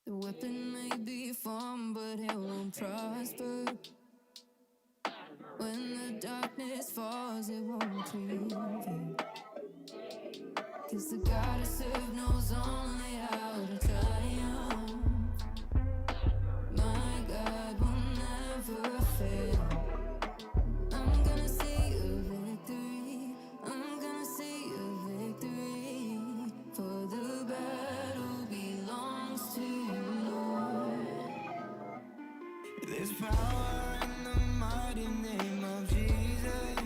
The weapon may be formed, but it won't prosper. When the darkness falls, it won't prevail. 'Cause the God I serve knows only how to triumph. My God will never fail. I'm gonna see a victory. I'm gonna see a victory. For the battle belongs to you, Lord. There's power in the mighty name of Jesus.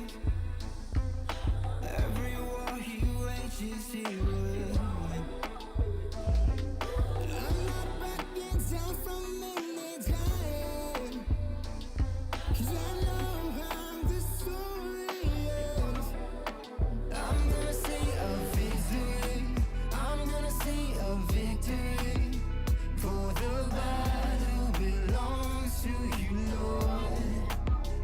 Every war he wages, he will win. I'm not backing down from any giant, 'cause I know how the story ends. I'm gonna see a victory. I'm gonna see a victory. For the battle belongs to you, Lord.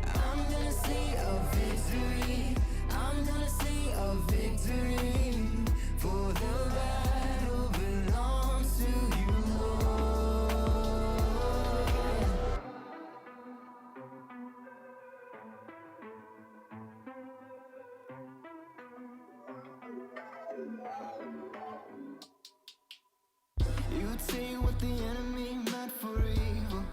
I'm gonna see a victory. I'm gonna see a victory. For the battle belongs to you, Lord. You take what the enemy meant for evil.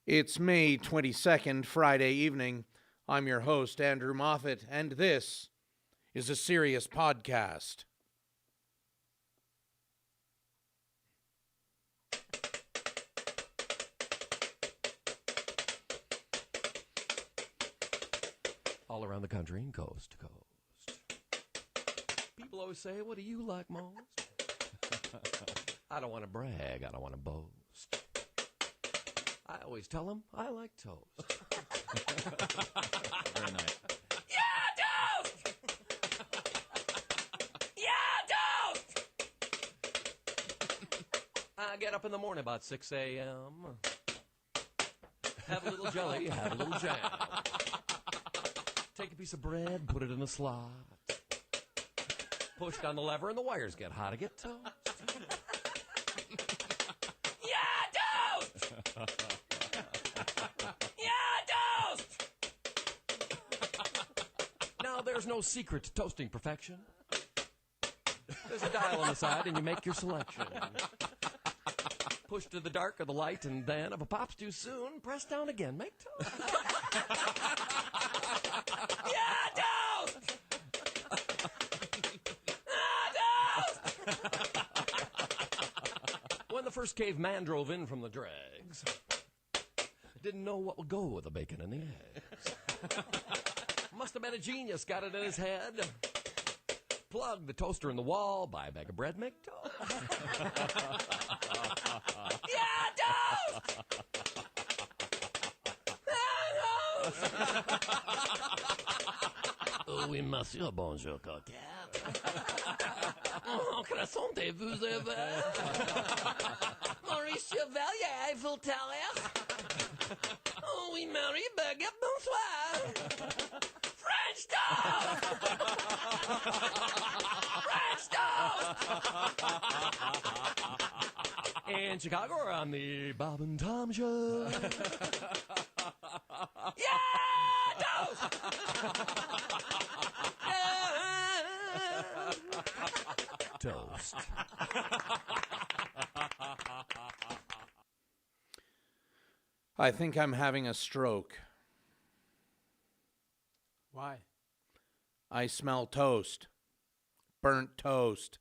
It's May 22nd, Friday evening. I'm your host, Andrew Moffat, and this is a serious podcast. All around the country and coast to coast. People always say, what do you like most? I don't want to brag. I don't want to boast. I always tell them I like toast. Very nice. Yeah, toast! Yeah, toast! I get up in the morning about 6 a.m. Have a little jelly, have a little jam. Take a piece of bread, put it in the slot. Push down the lever and the wires get hot. I get toast. Yeah, toast! Yeah, toast! Now, there's no secret to toasting perfection. There's a dial on the side and you make your selection. Push to the dark or the light, and then if it pops too soon, press down again. Make toast. Yeah, toast! When the first caveman drove in from the dregs, didn't know what would go with the bacon and the eggs. Must have been a genius, got it in his head. Plug the toaster in the wall, buy a bag of bread, make toast. Yeah, toast! Oui, monsieur, bonjour, coquette. Oh, croissantez-vous ever? Maurice Chevalier, Eiffel Tower. Oh, oui, Marie, baguette, bonsoir. French toast! French toast! In Chicago, we're on the Bob and Tom Show. Yeah, toast! Toast. I think I'm having a stroke. Why? I smell toast. Burnt toast.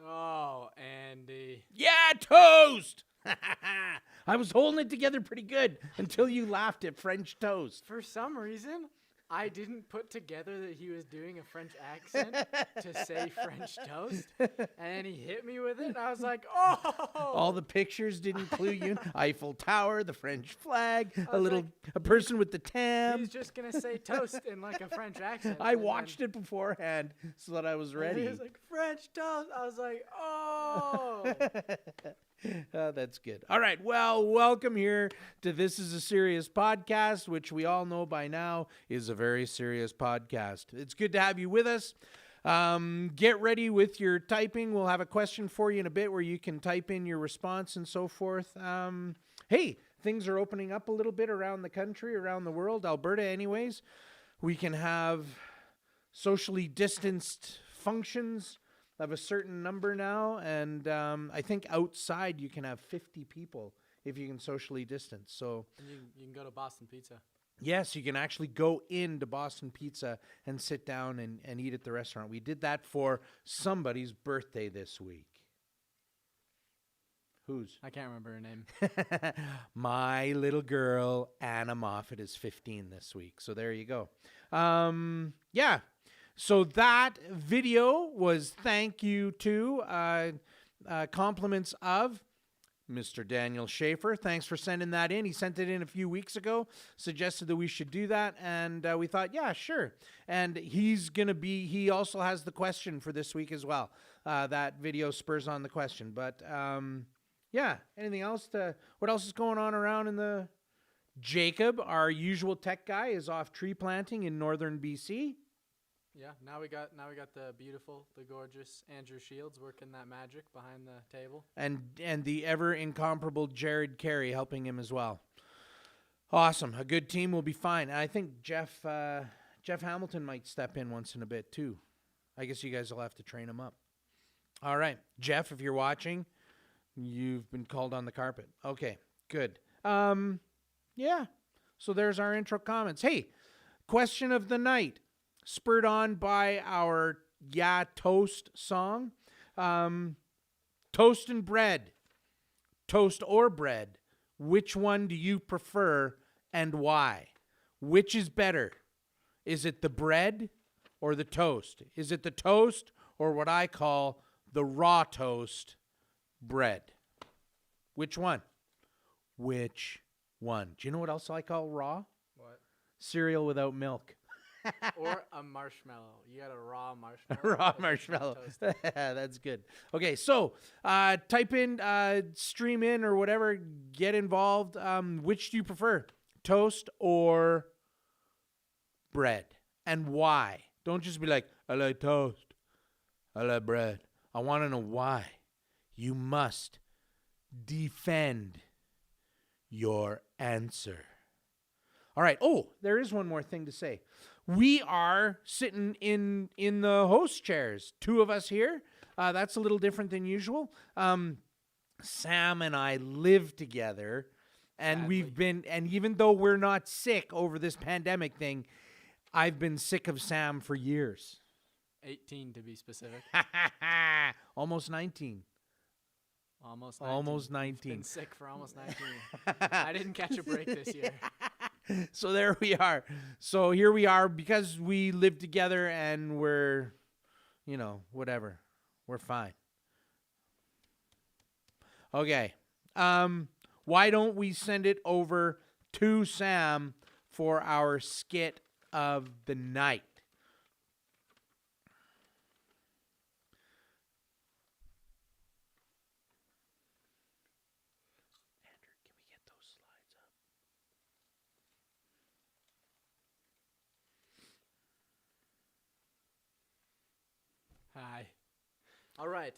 Oh, Andy. Yeah, toast! I was holding it together pretty good until you laughed at French toast. For some reason, I didn't put together that he was doing a French accent to say French toast. And then he hit me with it, and I was like, oh! All the pictures didn't clue you. Eiffel Tower, the French flag, was a person with the tam. He's just going to say toast in like a French accent. I watched it beforehand so that I was ready. He was like, French toast. I was like, oh! That's good. All right. Well, welcome here to This Is a Serious Podcast, which we all know by now is a very serious podcast. It's good to have you with us. Get ready with your typing. We'll have a question for you in a bit where you can type in your response and so forth. Hey, things are opening up a little bit around the country, around the world, Alberta anyways. We can have socially distanced functions of a certain number now, and I think outside you can have 50 people if you can socially distance. So And you can go to Boston Pizza. yes, you can actually go into Boston Pizza and sit down and eat at the restaurant. We did that for somebody's birthday this week. Whose? I can't remember her name. My little girl, Anna Moffat, is 15 this week. So there you go. Yeah. So that video was thank you to compliments of Mr. Daniel Schaefer. Thanks for sending that in. He sent it in a few weeks ago, suggested that we should do that, and we thought, yeah, sure. And he also has the question for this week as well. That video spurs on the question. But yeah, anything else? What else is going on around in the... Jacob, our usual tech guy, is off tree planting in northern BC. Yeah, now we got the beautiful, the gorgeous Andrew Shields working that magic behind the table. And the ever incomparable Jared Carey helping him as well. Awesome. A good team will be fine. And I think Jeff Hamilton might step in once in a bit too. I guess you guys will have to train him up. All right. Jeff, if you're watching, you've been called on the carpet. Okay, good. Yeah. So there's our intro comments. Hey, question of the night. Spurred on by our Yeah Toast song. Toast and bread. Toast or bread. Which one do you prefer and why? Which is better? Is it the bread or the toast? Is it the toast or what I call the raw toast bread? Which one? Which one? Do you know what else I call raw? What? Cereal without milk. Or a marshmallow. You got a raw marshmallow. Raw That's marshmallow. toasted. That's good. Okay, so type in, stream in or whatever, get involved. Which do you prefer, toast or bread? And why? Don't just be like, I like toast. I like bread. I want to know why. You must defend your answer. All right. Oh, there is one more thing to say. We are sitting in the host chairs. Two of us here. That's a little different than usual. Sam and I live together, and Sadly. and even though we're not sick over this pandemic thing, I've been sick of Sam for years. 18 to be specific. Almost 19. Almost 19. Almost 19. Been sick for almost 19. I didn't catch a break this year. So there we are. So here we are because we live together and we're, whatever. We're fine. Okay. Why don't we send it over to Sam for our skit of the night? Andrew, can we get those slides up? Hi. All right.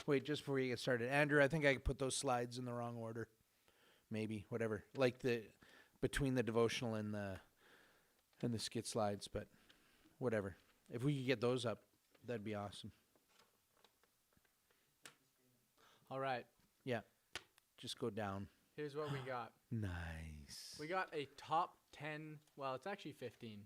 Wait, just before you get started, Andrew, I think I put those slides in the wrong order. Maybe, whatever. Like between the devotional and the skit slides, but whatever. If we could get those up, that'd be awesome. All right. Yeah. Just go down. Here's what we got. Nice. We got a top 10. Well, it's actually 15.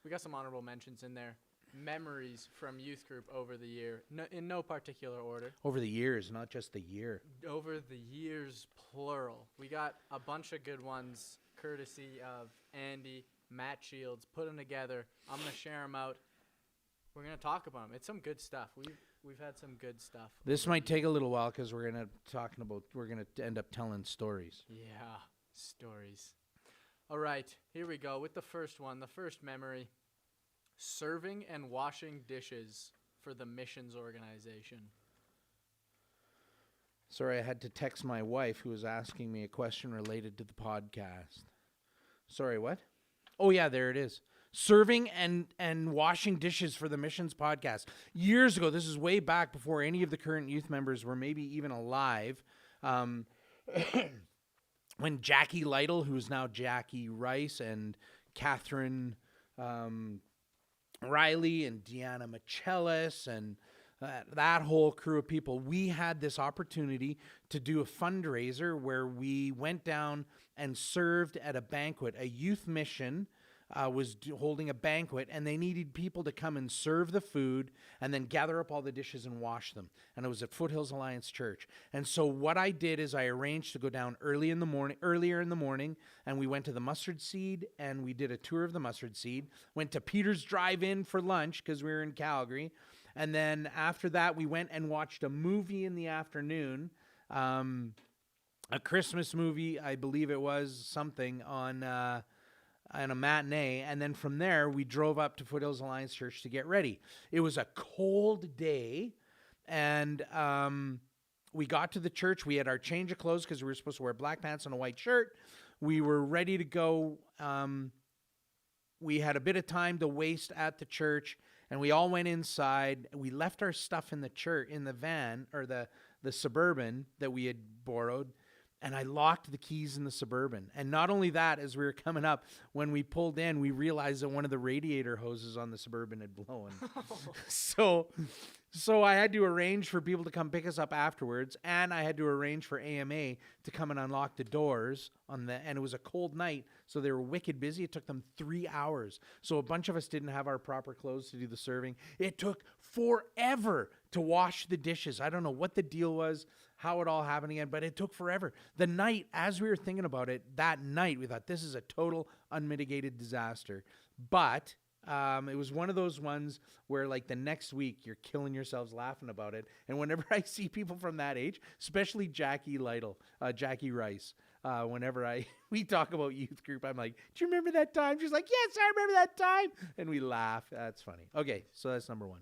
We got some honorable mentions in there. Memories from youth group over the year, in no particular order. Over the years, not just the year. Over the years, plural. We got a bunch of good ones, courtesy of Andy, Matt Shields. Put them together. I'm gonna share them out. We're gonna talk about them. It's some good stuff. We've had some good stuff. This might take a little while because we're gonna end up telling stories. Yeah, stories. All right, here we go with the first one. The first memory. Serving and washing dishes for the missions organization. Sorry, I had to text my wife who was asking me a question related to the podcast. Sorry, what? Oh, yeah, there it is. Serving and washing dishes for the Missions podcast. Years ago, this is way back before any of the current youth members were maybe even alive. When Jackie Lytle, who's now Jackie Rice, and Catherine Riley and Deanna Michelis and that whole crew of people, we had this opportunity to do a fundraiser where we went down and served at a banquet. A youth mission was holding a banquet, and they needed people to come and serve the food and then gather up all the dishes and wash them. And it was at Foothills Alliance Church. And so what I did is I arranged to go down earlier in the morning, and we went to the Mustard Seed, and we did a tour of the Mustard Seed. Went to Peter's Drive-In for lunch because we were in Calgary. And then after that, we went and watched a movie in the afternoon, a Christmas movie, I believe it was, something on a matinee. And then from there, we drove up to Foothills Alliance Church to get ready. It was a cold day, and we got to the church. We had our change of clothes because we were supposed to wear black pants and a white shirt. We were ready to go. We had a bit of time to waste at the church, and we all went inside. We left our stuff in the church, in the van, or the Suburban that we had borrowed, and I locked the keys in the Suburban. And not only that, as we were coming up, when we pulled in, we realized that one of the radiator hoses on the Suburban had blown. So I had to arrange for people to come pick us up afterwards, and I had to arrange for AMA to come and unlock the doors and it was a cold night, so they were wicked busy. It took them 3 hours. So a bunch of us didn't have our proper clothes to do the serving. It took forever to wash the dishes. I don't know what the deal was, how it all happened again, but it took forever. The night, as we were thinking about it, that night, we thought this is a total unmitigated disaster. But it was one of those ones where, like, the next week you're killing yourselves laughing about it. And whenever I see people from that age, especially Jackie Rice, whenever we talk about youth group, I'm like, do you remember that time? She's like, yes, I remember that time. And we laugh. That's funny. Okay, so that's number one.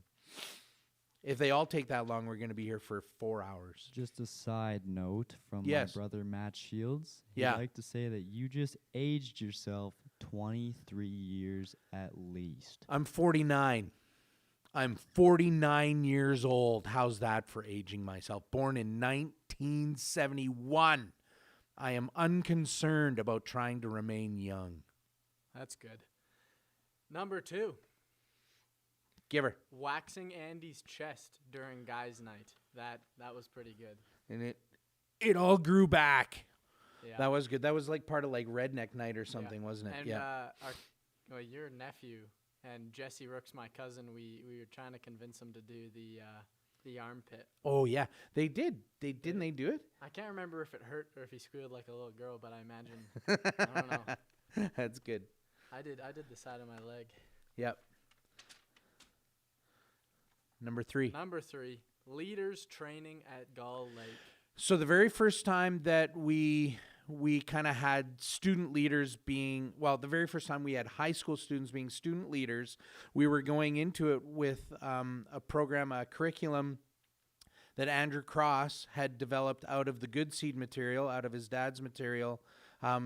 If they all take that long, we're going to be here for 4 hours. Just a side note from Yes. my brother Matt Shields. Yeah. He'd like to say that you just aged yourself 23 years at least. I'm 49. I'm 49 years old. How's that for aging myself? Born in 1971. I am unconcerned about trying to remain young. That's good. Number 2, Give her. waxing Andy's chest during guys' night. That was pretty good. And it all grew back. Yeah. That was good. That was like part of like Redneck Night or something, wasn't it? And Yeah. your nephew and Jesse Rooks, my cousin, we were trying to convince him to do the armpit. Oh yeah, they did. Didn't they do it? I can't remember if it hurt or if he squealed like a little girl, but I imagine I don't know. That's good. I did the side of my leg. Yep. Number 3. Number 3, leaders training at Gull Lake. So the very first time that we kind of had student leaders being, well, the very first time we had high school students being student leaders, we were going into it with a program, a curriculum that Andrew Cross had developed out of the Good Seed material, out of his dad's material.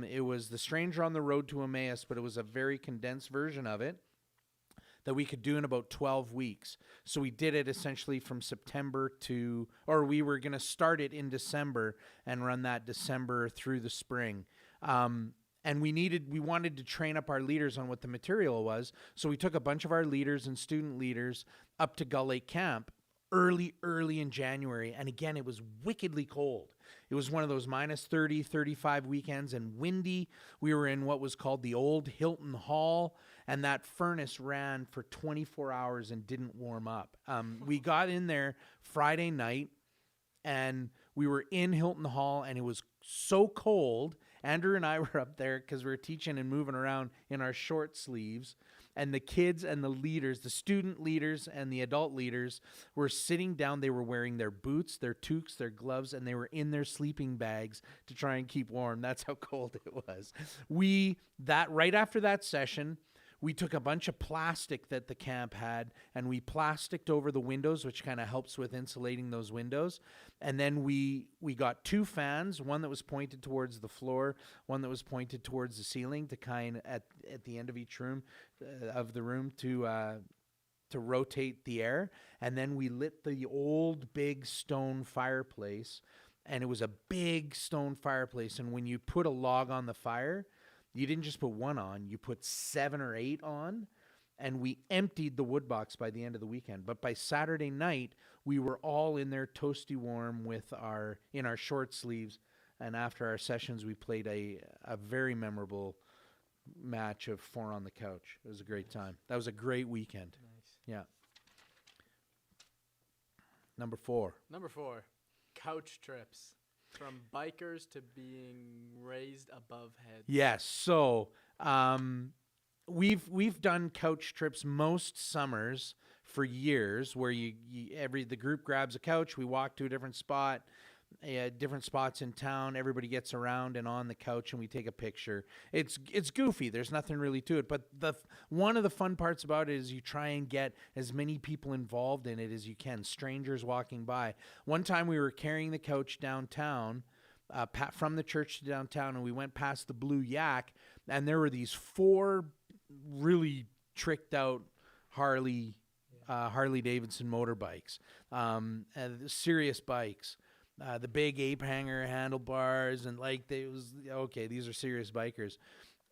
It was The Stranger on the Road to Emmaus, but it was a very condensed version of it that we could do in about 12 weeks. So we did it essentially from September we were going to start it in December and run that December through the spring. And we wanted to train up our leaders on what the material was. So we took a bunch of our leaders and student leaders up to Gull Lake Camp early in January. And again, it was wickedly cold. It was one of those minus 30, 35 weekends and windy. We were in what was called the old Hilton Hall, and that furnace ran for 24 hours and didn't warm up. We got in there Friday night, and we were in Hilton Hall, and it was so cold. Andrew and I were up there because we were teaching and moving around in our short sleeves. And the kids and the leaders, the student leaders and the adult leaders were sitting down. They were wearing their boots, their toques, their gloves, and they were in their sleeping bags to try and keep warm. That's how cold it was. Right after that session, we took a bunch of plastic that the camp had and we plasticked over the windows, which kind of helps with insulating those windows. And then we got 2 fans, one that was pointed towards the floor, one that was pointed towards the ceiling, to kind of at the end of each room of the room to rotate the air. And then we lit the old big stone fireplace, and it was a big stone fireplace. And when you put a log on the fire, you didn't just put one on, you put 7 or 8 on, and we emptied the wood box by the end of the weekend. But by Saturday night, we were all in there toasty warm in our short sleeves. And after our sessions, we played a very memorable match of 4 on the couch. It was a great time. That was a great weekend. Nice. Yeah. Number 4. Number 4, couch trips. From bikers to being raised above heads. Yes. So we've done couch trips most summers for years, where the group grabs a couch, we walk to a different spot, different spots in town. Everybody gets around and on the couch, and we take a picture. It's goofy. There's nothing really to it, but one of the fun parts about it is you try and get as many people involved in it as you can. Strangers walking by. One time we were carrying the couch downtown, from the church to downtown, and we went past the Blue Yak, and there were these 4 really tricked out Harley Davidson motorbikes, serious bikes. The big ape hanger handlebars, and these are serious bikers.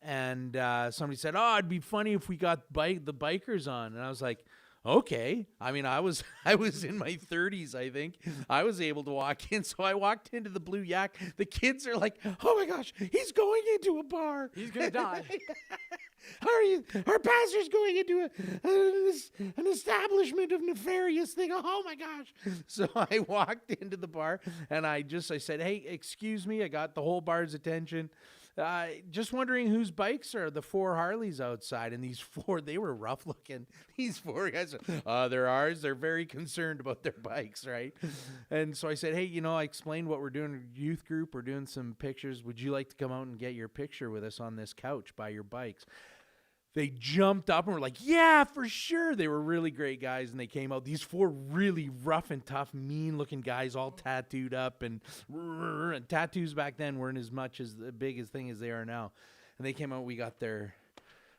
And somebody said, "Oh, it'd be funny if we got the bikers on." And I was like, "Okay." I mean, I was in my 30s, I think. I was able to walk in, so I walked into the Blue Yak. The kids are like, "Oh my gosh, he's going into a bar. He's gonna die." Our pastor's going into an establishment of nefarious thing. Oh my gosh. So I walked into the bar, and I said, "Hey, excuse me." I got the whole bar's attention. Just wondering whose bikes are the 4 Harleys outside. And these 4, they were rough looking. These 4 guys, they're ours. They're very concerned about their bikes, right? And so I said, "Hey, I explained what we're doing. Youth group, we're doing some pictures. Would you like to come out and get your picture with us on this couch by your bikes?" They jumped up and were like, "Yeah, for sure." They were really great guys, and they came out. These 4 really rough and tough, mean-looking guys, all tattooed up, and tattoos back then weren't as much as big as thing as they are now. And they came out. We got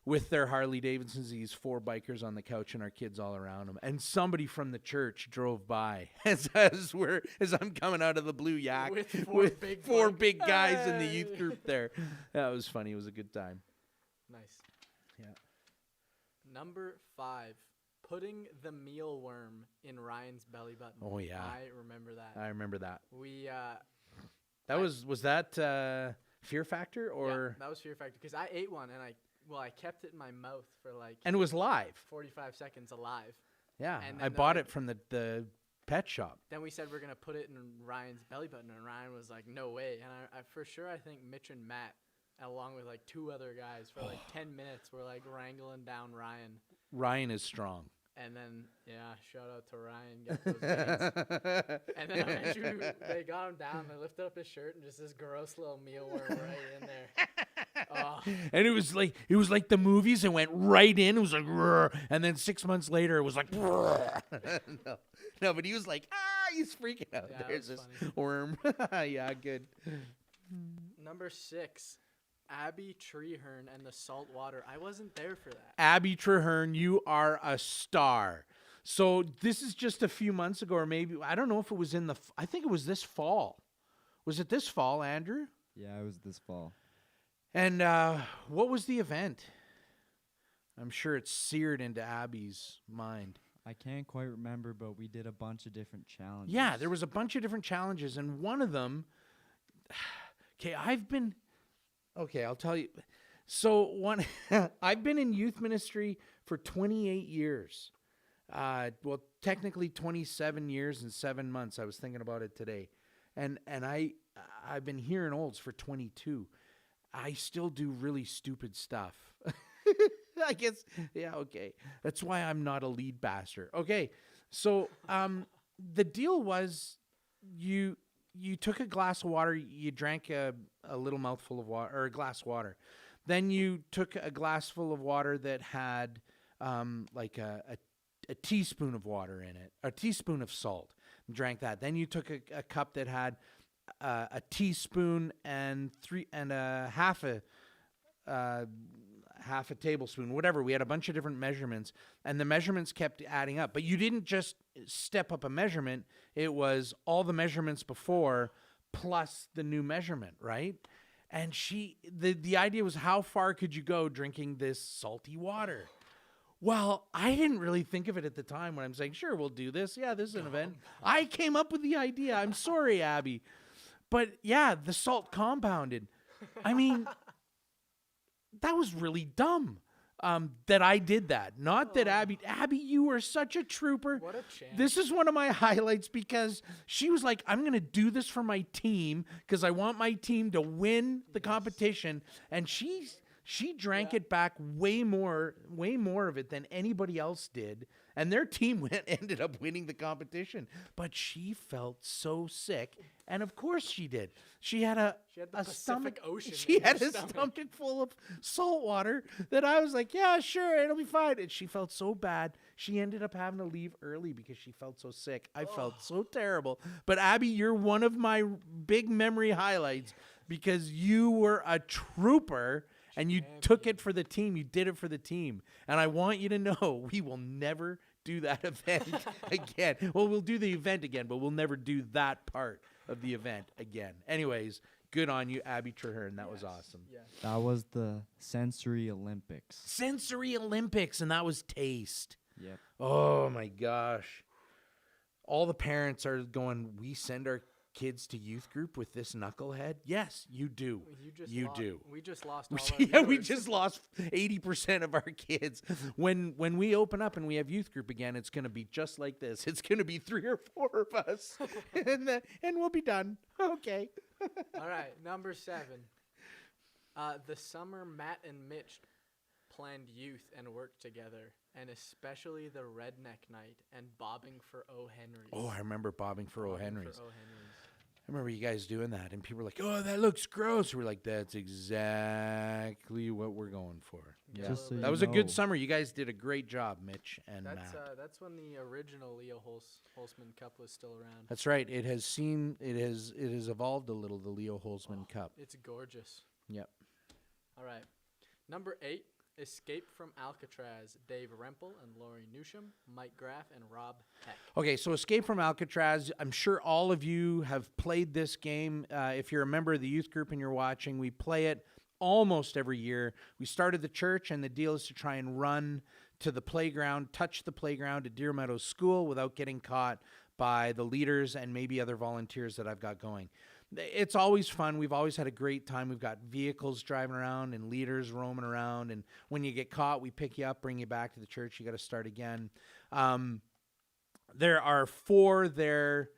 with their Harley Davidsons, these 4 bikers on the couch, and our kids all around them. And somebody from the church drove by as I'm coming out of the Blue Yak with 4 big guys in the youth group there. That was funny. It was a good time. Nice. Yeah. Number 5, putting the mealworm in Ryan's belly button. Oh, yeah. I remember that. I remember that. We Was that Fear Factor, or? Yeah, that was Fear Factor, because I ate one and I kept it in my mouth for and it was live. 45 seconds alive. Yeah, And I then bought it from the pet shop. Then we said we're gonna put it in Ryan's belly button, and Ryan was like, "No way!" And I for sure, I think Mitch and Matt, along with 2 other guys, for 10 minutes, were wrangling down Ryan. Ryan is strong. And then, shout out to Ryan. Get those gains. And then eventually they got him down. They lifted up his shirt, and just this gross little mealworm right in there. Oh. And it was like the movies. It went right in. It was like, "Rrr." And then 6 months later, it was like, "Rrr." No, but he was like, he's freaking out. Yeah, There's that this was worm. Yeah, good. Number 6, Abby Treherne and the salt water. I wasn't there for that. Abby Treherne, you are a star. So this is just a few months ago, or maybe, I don't know if it was I think it was this fall. Was it this fall, Andrew? Yeah, it was this fall. And what was the event? I'm sure it's seared into Abby's mind. I can't quite remember, but we did a bunch of different challenges. Yeah, there was a bunch of different challenges, and one of them, I'll tell you. So I've been in youth ministry for 28 years. Well, technically 27 years and 7 months. I was thinking about it today. And I've been here in Olds for 22. I still do really stupid stuff. I guess, yeah, okay. That's why I'm not a lead pastor. Okay, so the deal was you took a glass of water, you drank a little mouthful of water, or a glass of water. Then you took a glass full of water that had like a teaspoon of water in it, a teaspoon of salt, and drank that. Then you took a cup that had a teaspoon and half a tablespoon, whatever. We had a bunch of different measurements, and the measurements kept adding up. But you didn't just step up a measurement. It was all the measurements before plus the new measurement, right? And the idea was, how far could you go drinking this salty water? Well, I didn't really think of it at the time when I'm saying, sure, we'll do this. Yeah, this is an event. I came up with the idea. I'm sorry, Abby. But yeah, the salt compounded. I mean, that was really dumb that I did that. Not that Abby, you were such a trooper. What a chance. This is one of my highlights because she was like, I'm going to do this for my team because I want my team to win the competition. And she drank it back way more of it than anybody else did. And their team ended up winning the competition. But she felt so sick. And of course she did. She had the Pacific stomach. Ocean She in her had a stomach. stomach full of salt water that I was like, yeah, sure, it'll be fine. And she felt so bad. She ended up having to leave early because she felt so sick. I felt so terrible. But Abby, you're one of my big memory highlights because you were a trooper. And you took it for the team. You did it for the team. And I want you to know we will never do that event again. Well, we'll do the event again, but we'll never do that part of the event again. Anyways, good on you, Abby Traherne. That was awesome. Yes. That was the Sensory Olympics. Sensory Olympics, and that was taste. Yep. Oh, my gosh. All the parents are going, we send our kids to youth group with this knucklehead? Yes, you do. You do. We just lost all our Yeah, we viewers. just lost 80% of our kids. When we open up and we have youth group again, it's going to be just like this. It's going to be 3 or 4 of us, and we'll be done. Okay. All right, number 7. The summer Matt and Mitch planned youth and worked together, and especially the redneck night and bobbing for O. Henry's. Oh, I remember bobbing for O. Bobbing Henry's. for O. Henry's. I remember you guys doing that, and people were like, "Oh, that looks gross." We're like, "That's exactly what we're going for." Yeah, Just so that you was a good know. summer. You guys did a great job, Mitch and Matt. That's when the original Leo Holzman Cup was still around. That's right. It has evolved a little. The Leo Holzman Cup. It's gorgeous. Yep. All right, number 8. Escape from Alcatraz. Dave Rempel and Lori Newsham, Mike Graff, and Rob Heck. Okay, so Escape from Alcatraz, I'm sure all of you have played this game. If you're a member of the youth group and you're watching, we play it almost every year. We started the church, and the deal is to try and run to the playground, touch the playground at Deer Meadows School without getting caught by the leaders and maybe other volunteers that I've got going. It's always fun. We've always had a great time. We've got vehicles driving around and leaders roaming around. And when you get caught, we pick you up, bring you back to the church. You got to start again. There are 4 there.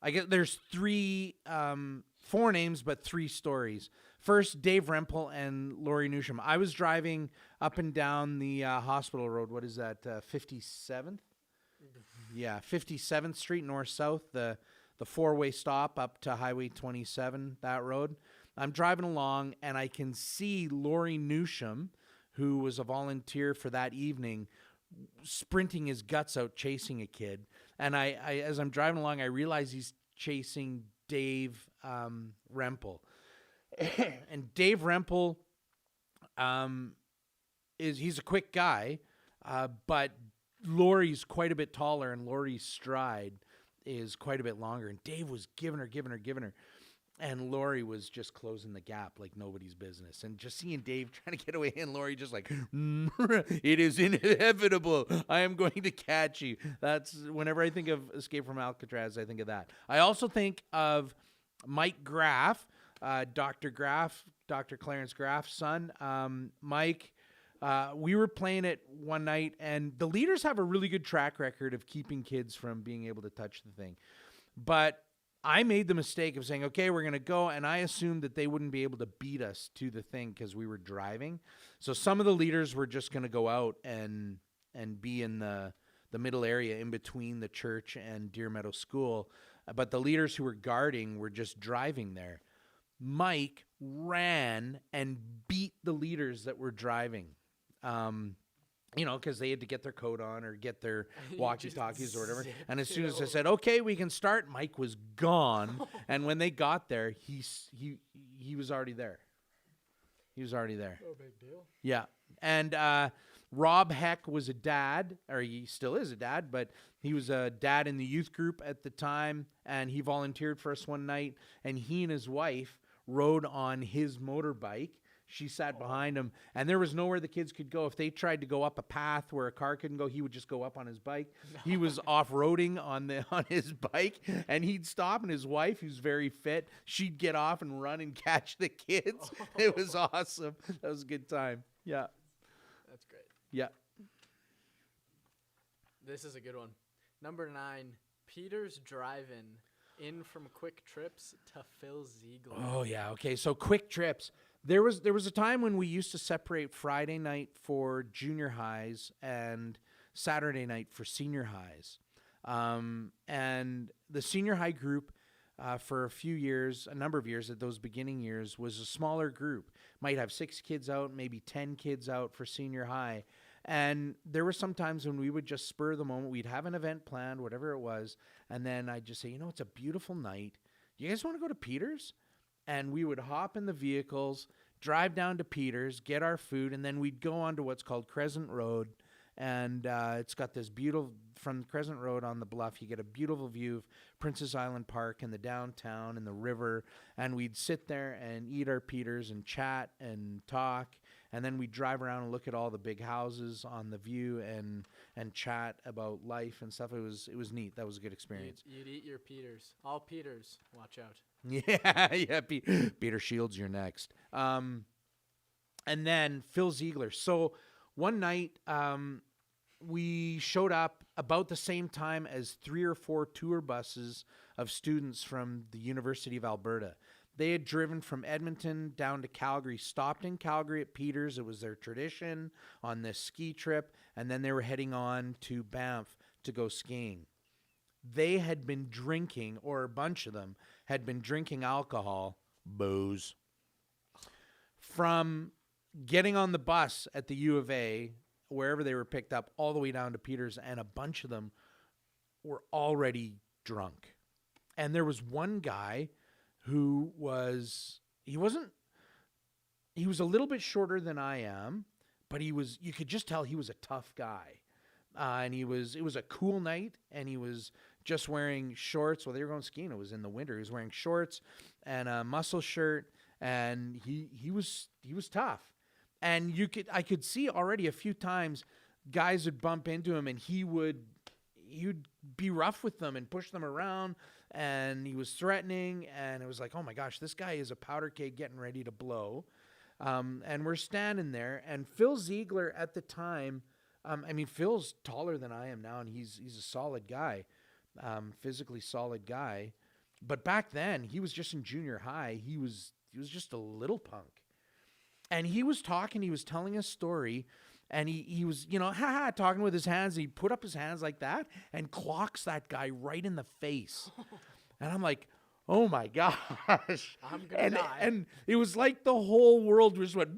I guess there's 3, 4 names, but 3 stories. First, Dave Rempel and Lori Newsham. I was driving up and down the hospital road. What is that? 57th? Yeah, 57th Street, north-south. The 4-way stop up to Highway 27, that road. I'm driving along, and I can see Lori Newsham, who was a volunteer for that evening, sprinting his guts out chasing a kid. And I as I'm driving along, I realize he's chasing Dave Rempel. And Dave Rempel he's a quick guy, but Lori's quite a bit taller, and Lori's stride is quite a bit longer. And Dave was giving her. And Lori was just closing the gap like nobody's business. And just seeing Dave trying to get away, and Lori just like, it is inevitable. I am going to catch you. That's whenever I think of Escape from Alcatraz, I think of that. I also think of Mike Graff, Dr. Clarence Graff's son. Mike, we were playing it one night, and the leaders have a really good track record of keeping kids from being able to touch the thing. But I made the mistake of saying, okay, we're going to go, and I assumed that they wouldn't be able to beat us to the thing because we were driving. So some of the leaders were just going to go out and be in the middle area in between the church and Deer Meadow School. But the leaders who were guarding were just driving there. Mike ran and beat the leaders that were driving. Because they had to get their coat on or get their You walkie-talkies just or whatever. zipped And as it soon as I over. said, "Okay, we can start," Mike was gone. And when they got there, he was already there. He was already there. No big deal. Yeah. And Rob Heck was a dad, or he still is a dad, but he was a dad in the youth group at the time, and he volunteered for us one night, and he and his wife rode on his motorbike. She sat behind him, and there was nowhere the kids could go. If they tried to go up a path where a car couldn't go, he would just go up on his bike. He was off-roading on his bike, and he'd stop, and his wife, who's very fit, she'd get off and run and catch the kids. It was awesome. That was a good time. Yeah. That's great. Yeah. This is a good one. Number 9, Peter's Drive-In. In from Quick Trips to Phil Ziegler. Oh yeah. Okay. So quick trips. There was a time when we used to separate Friday night for junior highs and Saturday night for senior highs. And the senior high group for a number of years at those beginning years was a smaller group. Might have 6 kids out, maybe 10 kids out for senior high. And there were some times when we would just spur the moment. We'd have an event planned, whatever it was. And then I'd just say, it's a beautiful night. You guys want to go to Peter's? And we would hop in the vehicles, drive down to Peter's, get our food, and then we'd go on to what's called Crescent Road. And it's got this beautiful, from Crescent Road on the bluff, you get a beautiful view of Princess Island Park and the downtown and the river. And we'd sit there and eat our Peters and chat and talk. And then we'd drive around and look at all the big houses on the view and chat about life and stuff. It was neat. That was a good experience. You'd eat your Peters. All Peters. Watch out. Yeah. Peter Shields, you're next. And then Phil Ziegler. So one night, we showed up about the same time as 3 or 4 tour buses of students from the University of Alberta. They had driven from Edmonton down to Calgary, stopped in Calgary at Peters. It was their tradition on this ski trip. And then they were heading on to Banff to go skiing. They had been drinking, or a bunch of them had been drinking alcohol, booze, from getting on the bus at the U of A, wherever they were picked up, all the way down to Peters, and a bunch of them were already drunk. And there was one guy who he was a little bit shorter than I am, but you could just tell he was a tough guy. And it was a cool night, and he was just wearing shorts. Well, they were going skiing. It was in the winter. He was wearing shorts and a muscle shirt, and he was tough. And I could see already a few times guys would bump into him, and he'd be rough with them and push them around, and he was threatening, and it was like, oh my gosh, this guy is a powder keg getting ready to blow. And we're standing there, and Phil Ziegler at the time, Phil's taller than I am now, and he's a solid guy, physically solid guy. But back then, he was just in junior high. He was just a little punk. And he was telling a story, and he was, talking with his hands. He put up his hands like that and clocks that guy right in the face. And I'm like, oh my gosh. I'm gonna die. And it was like the whole world just went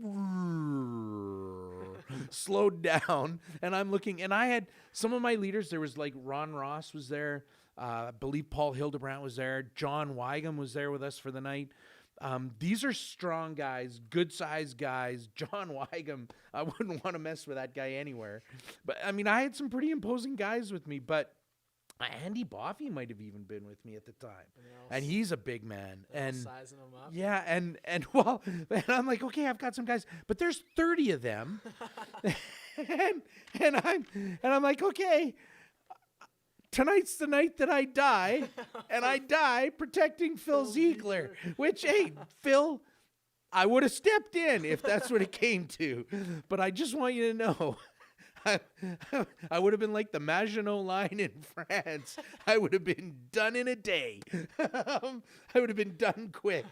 slowed down. And I'm looking, and I had some of my leaders. There was like Ron Ross was there. I believe Paul Hildebrandt was there. John Weigum was there with us for the night. These are strong guys, good-sized guys. John Weigum, I wouldn't want to mess with that guy anywhere. But, I had some pretty imposing guys with me. But Andy Boffey might have even been with me at the time. And he's a big man. And sizing them up. yeah, and I'm like, okay, I've got some guys. But there's 30 of them. and I'm like, okay, tonight's the night that I die, and I die protecting Phil Ziegler, which, hey, Phil, I would have stepped in if that's what it came to. But I just want you to know, I would have been like the Maginot Line in France. I would have been done in a day. I would have been done quick.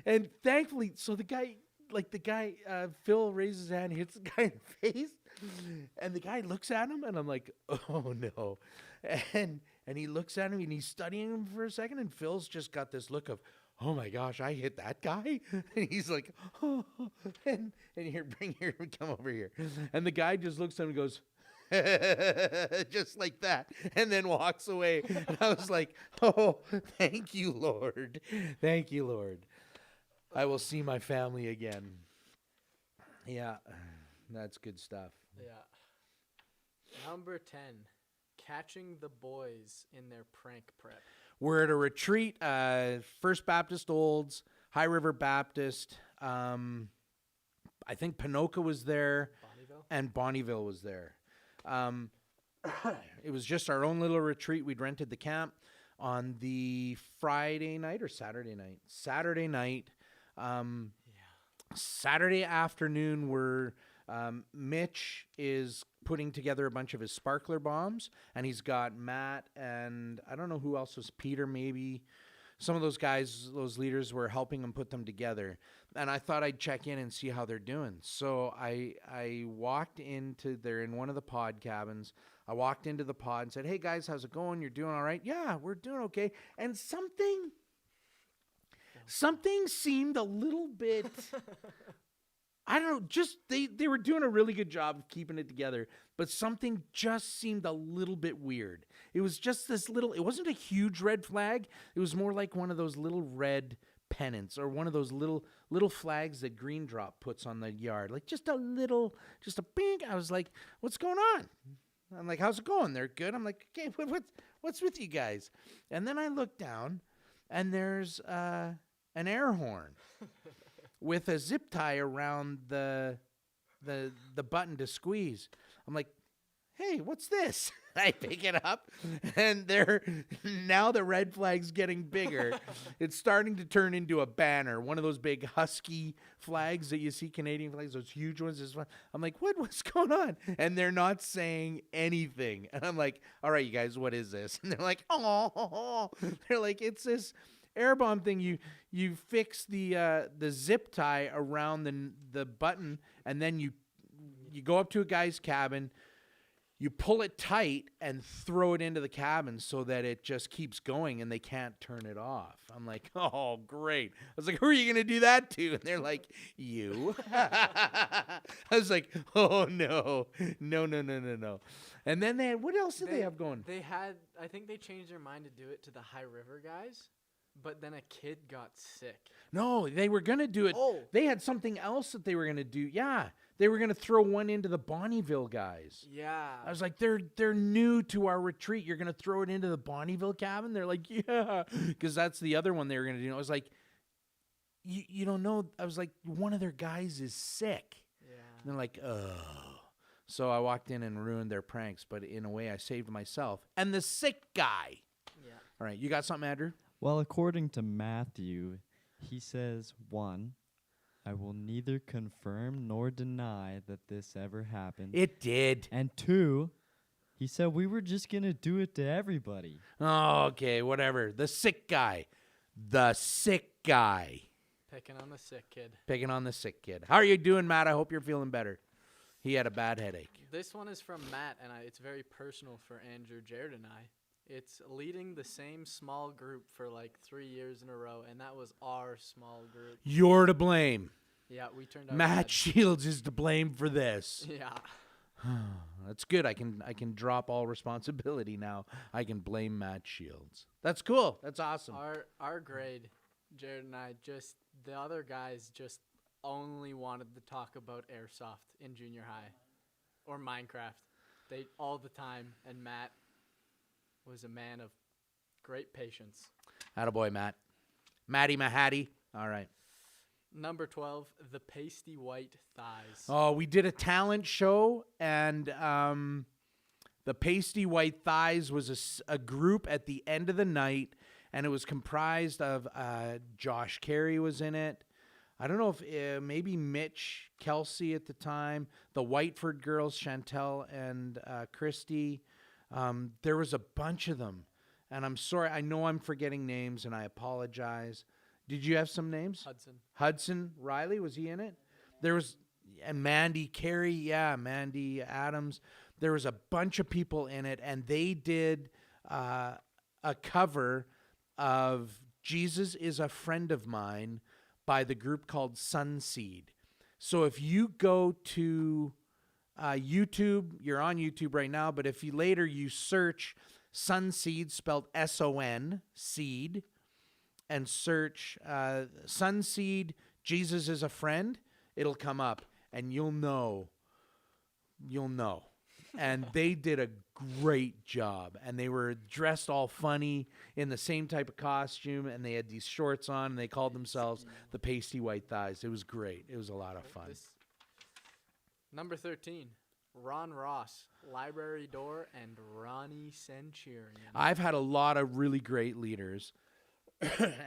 and thankfully, so the guy, Phil raises his hand, hits the guy in the face. And the guy looks at him, and I'm like, oh, no. And he looks at him, and he's studying him for a second, and Phil's just got this look of, oh my gosh, I hit that guy. And he's like, oh, and here, come over here. And the guy just looks at him and goes, just like that, and then walks away. And I was like, oh, thank you, Lord. Thank you, Lord. I will see my family again. Yeah, that's good stuff. Yeah. Number 10, catching the boys in their prank prep. We're at a retreat, First Baptist Olds, High River Baptist. I think Pinoca was there, Bonneville? and Bonneville was there. It was just our own little retreat. We'd rented the camp on the Friday night or Saturday night. Saturday night. Saturday afternoon, Mitch is putting together a bunch of his sparkler bombs, and he's got Matt and I don't know who else was, Peter maybe. Some of those guys, those leaders, were helping him put them together. And I thought I'd check in and see how they're doing. So I walked into, they're in one of the pod cabins. I walked into the pod and said, hey guys, how's it going? You're doing all right? Yeah, we're doing okay. And something seemed a little bit, I don't know, just they were doing a really good job of keeping it together, but something just seemed a little bit weird. It was just this little, it wasn't a huge red flag. It was more like one of those little red pennants or one of those little flags that Green Drop puts on the yard. Like just a pink. I was like, what's going on? I'm like, how's it going? They're good. I'm like, okay, what's with you guys? And then I look down and there's an air horn with a zip tie around the button to squeeze. I'm like, hey, what's this? I pick it up, and now the red flag's getting bigger. It's starting to turn into a banner, one of those big husky flags that you see, Canadian flags, those huge ones. I'm like, what's going on? And they're not saying anything. And I'm like, all right, you guys, what is this? And they're like, oh, they're like, it's this air bomb thing. You fix the zip tie around the button, and then you go up to a guy's cabin, you pull it tight and throw it into the cabin so that it just keeps going and they can't turn it off. I'm like, oh, great. I was like, who are you going to do that to? And they're like, you. I was like, oh, no. And then what else did they have going? I think they changed their mind to do it to the High River guys, but then a kid got sick. No, they were going to do it. Oh. They had something else that they were going to do. Yeah. They were going to throw one into the Bonneville guys. Yeah. I was like, they're new to our retreat. You're going to throw it into the Bonneville cabin? They're like, yeah. Because that's the other one they were going to do. I was like, you don't know. I was like, one of their guys is sick. Yeah. And they're like, oh. So I walked in and ruined their pranks. But in a way, I saved myself and the sick guy. Yeah. All right. You got something, Andrew? Well, according to Matthew, he says, 1, I will neither confirm nor deny that this ever happened. It did. And 2, he said we were just going to do it to everybody. Oh, okay, whatever. The sick guy. The sick guy. Picking on the sick kid. Picking on the sick kid. How are you doing, Matt? I hope you're feeling better. He had a bad headache. This one is from Matt, and it's very personal for Andrew, Jared, and I. It's leading the same small group for like 3 years in a row, and that was our small group. You're to blame. Yeah, we turned out Matt bad. Shields is to blame for this. Yeah. That's good. I can drop all responsibility now. I can blame Matt Shields. That's cool. That's awesome. Our grade, Jared and I, the other guys just only wanted to talk about airsoft in junior high or Minecraft. They all the time, and Matt was a man of great patience. Attaboy, Matt. Matty Mahatty. All right. Number 12, the pasty white thighs. Oh, we did a talent show, and the Pasty White Thighs was a group at the end of the night, and it was comprised of Josh Carey was in it. I don't know if maybe Mitch Kelsey at the time, the Whiteford girls, Chantel and Christy. There was a bunch of them, and I'm sorry. I know I'm forgetting names, and I apologize. Did you have some names? Hudson Riley, was he in it? There was, and Mandy Carey, yeah, Mandy Adams. There was a bunch of people in it, and they did a cover of Jesus is a Friend of Mine by the group called Sunseed. So if you go to YouTube, you're on YouTube right now, but if you later you search Sunseed, spelled S-O-N, seed, and search Sunseed, Jesus is a Friend, it'll come up, and you'll know. And they did a great job, and they were dressed all funny in the same type of costume, and they had these shorts on, and they called themselves the Pasty White Thighs. It was great. It was a lot of fun. Number 13, Ron Ross, Library Door, and Ronnie Centurion. I've had a lot of really great leaders,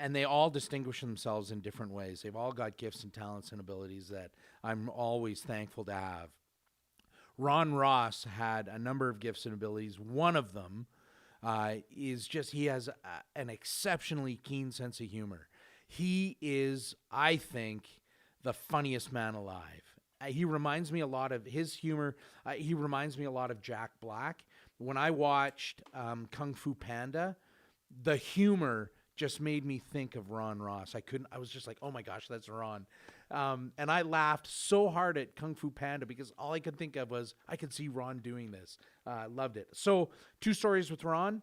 and they all distinguish themselves in different ways. They've all got gifts and talents and abilities that I'm always thankful to have. Ron Ross had a number of gifts and abilities. One of them is just he has an exceptionally keen sense of humor. He is, I think, the funniest man alive. He reminds me a lot of his humor. He reminds me a lot of Jack Black. When I watched Kung Fu Panda, the humor just made me think of Ron Ross. I was just like, oh my gosh, that's Ron. And I laughed so hard at Kung Fu Panda because all I could think of was I could see Ron doing this. Loved it. So 2 stories with Ron.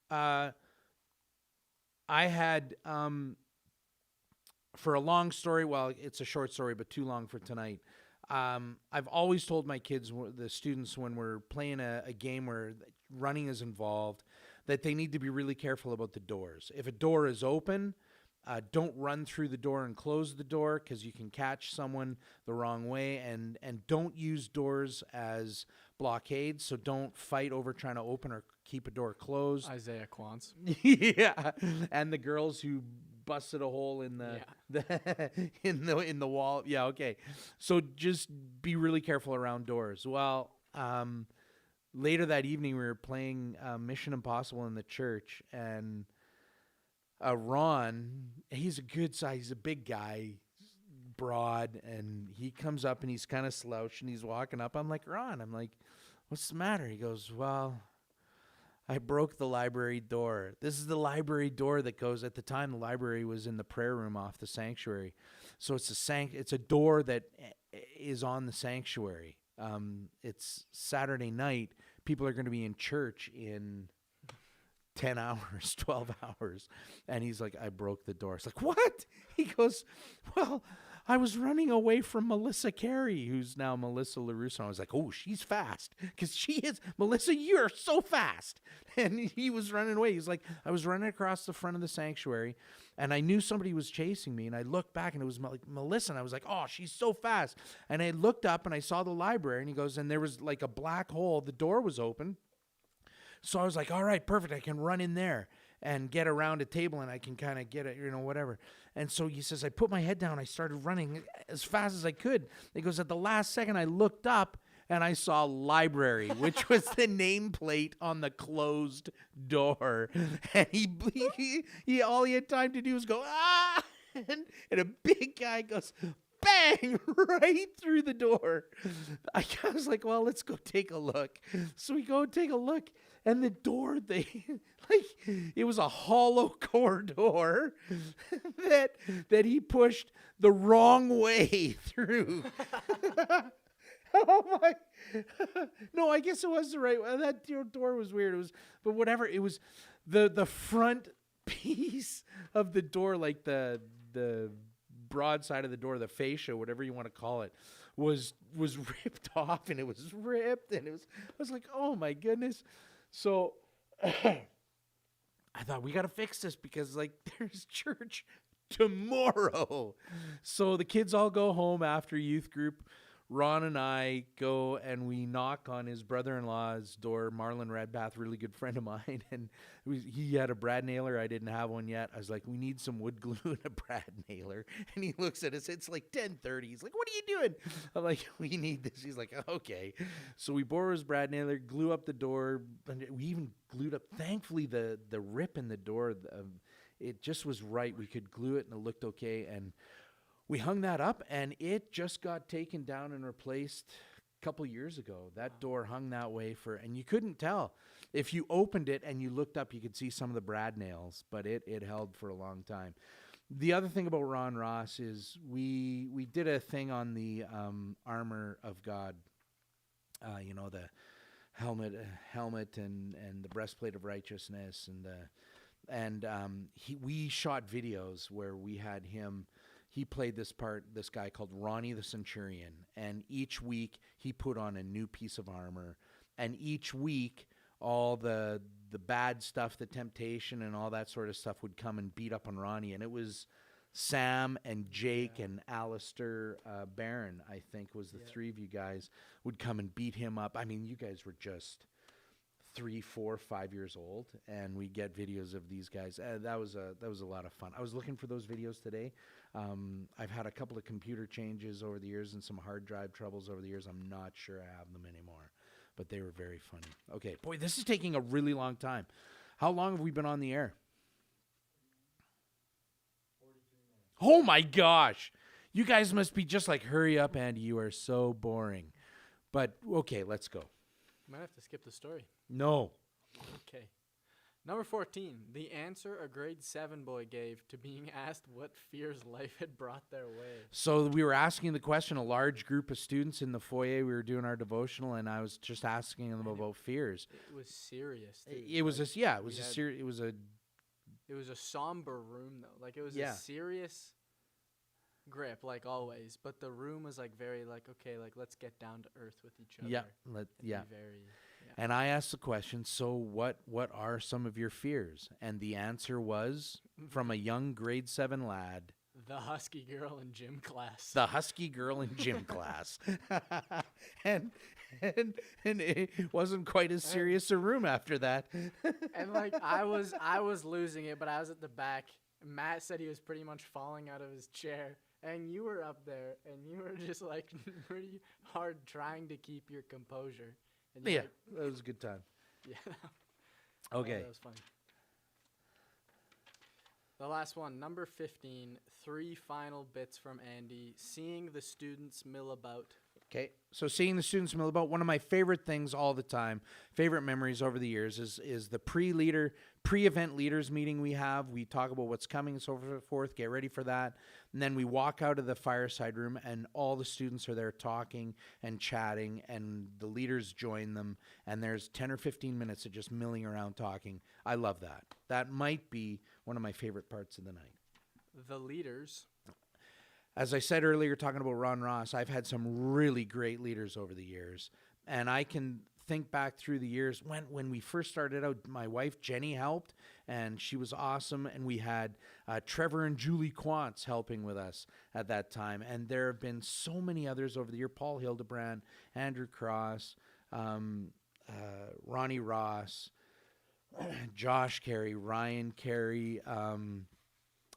I had, for a long story, well, it's a short story, but too long for tonight. I've always told my kids, the students, when we're playing a game where running is involved, that they need to be really careful about the doors. If a door is open, don't run through the door and close the door because you can catch someone the wrong way, and don't use doors as blockades. So don't fight over trying to open or keep a door closed. Isaiah Quantz. Yeah, and the girls who busted a hole in in the wall. Yeah, okay. So just be really careful around doors. Well, later that evening we were playing Mission Impossible in the church, and Ron, he's a good size, he's a big guy, broad, and he comes up and he's kind of slouched and he's walking up. I'm like, Ron, what's the matter? He goes, well, I broke the library door. This is the library door that goes, at the time the library was in the prayer room off the sanctuary. So it's a door that is on the sanctuary. It's Saturday night. People are going to be in church in 10 hours, 12 hours. And he's like, I broke the door. It's like, what? He goes, well, I was running away from Melissa Carey, who's now Melissa LaRusso. I was like, oh, she's fast. Because she is, Melissa, you're so fast. And he was running away. He's like, I was running across the front of the sanctuary, and I knew somebody was chasing me. And I looked back, and it was like Melissa. And I was like, oh, she's so fast. And I looked up, and I saw the library. And he goes, and there was like a black hole. The door was open. So I was like, all right, perfect. I can run in there and get around a table, and I can kind of get it, whatever. And so he says, I put my head down. I started running as fast as I could. He goes, at the last second, I looked up, and I saw library, which was the nameplate on the closed door. And he all he had time to do was go, ah! And a big guy goes, bang, right through the door. I was like, well, let's go take a look. So we go take a look, and the door, it was a hollow core door that he pushed the wrong way through. Oh my! No, I guess it was the right one. That door was weird. But whatever. It was the front piece of the door, like the broad side of the door, the fascia, whatever you want to call it, was ripped off, and it was ripped, and I was like, oh my goodness. So I thought, we got to fix this because there's church tomorrow. So the kids all go home after youth group. Ron and I go and we knock on his brother-in-law's door, Marlon Redpath, really good friend of mine. And he had a brad nailer. I didn't have one yet. I was like, we need some wood glue and a brad nailer. And he looks at us. It's like 10:30. He's like, what are you doing? I'm like, we need this. He's like, okay. So we borrow his brad nailer, glue up the door. And we even glued up, thankfully, the rip in the door, it just was right. We could glue it and it looked okay. And we hung that up, and it just got taken down and replaced couple years ago. That door hung that way and you couldn't tell. If you opened it and you looked up, you could see some of the brad nails, but it held for a long time. The other thing about Ron Ross is we did a thing on the armor of God, the helmet and the breastplate of righteousness we shot videos where we had him. He played this guy called Ronnie the Centurion, and each week he put on a new piece of armor, and each week all the bad stuff, the temptation and all that sort of stuff would come and beat up on Ronnie, and it was Sam and Jake and Alistair Barron, I think, was the three of you guys would come and beat him up. I mean, you guys were just 3, 4, 5 years old, and we get videos of these guys. That was a lot of fun. I was looking for those videos today. I've had a couple of computer changes over the years and some hard drive troubles over the years. I'm not sure I have them anymore, but they were very funny. Okay, boy, this is taking a really long time. How long have we been on the air? 43 minutes. Oh my gosh. You guys must be just like, hurry up, Andy. You are so boring. But okay, let's go. Might have to skip the story. No. Okay. Number 14, the answer a grade 7 boy gave to being asked what fears life had brought their way. So we were asking the question, a large group of students in the foyer. We were doing our devotional, and I was just asking them about fears. It was serious. Dude. It was Like, it was a serious. It was a somber room though. Like it was Yeah. a serious grip, like always. But the room was like very like okay, like let's get down to earth with each other. Yeah, and yeah. be very. And I asked the question, so what are some of your fears? And the answer was, from a young grade 7 lad, The husky girl in gym class. the husky girl in gym class. and it wasn't quite as serious a room after that. And like I was losing it, but I was at the back. Matt said he was pretty much falling out of his chair, and you were up there, and you were just like pretty hard trying to keep your composure. And Yeah, like, that was a good time. yeah. Okay. Oh, that was funny. The last one, number 15, 3 final bits from Andy. Seeing the students mill about. Okay, so seeing the students mill about, one of my favorite things all the time, favorite memories over the years is the pre-event leaders meeting we have. We talk about what's coming and so forth, get ready for that. And then we walk out of the fireside room and all the students are there talking and chatting and the leaders join them. And there's 10 or 15 minutes of just milling around talking. I love that. That might be one of my favorite parts of the night. The leaders. As I said earlier, talking about Ron Ross, I've had some really great leaders over the years. And I can think back through the years when we first started out, my wife Jenny helped, and she was awesome. And we had Trevor and Julie Quantz helping with us at that time. And there have been so many others over the year, Paul Hildebrand, Andrew Cross, Ronnie Ross, Josh Carey, Ryan Carey,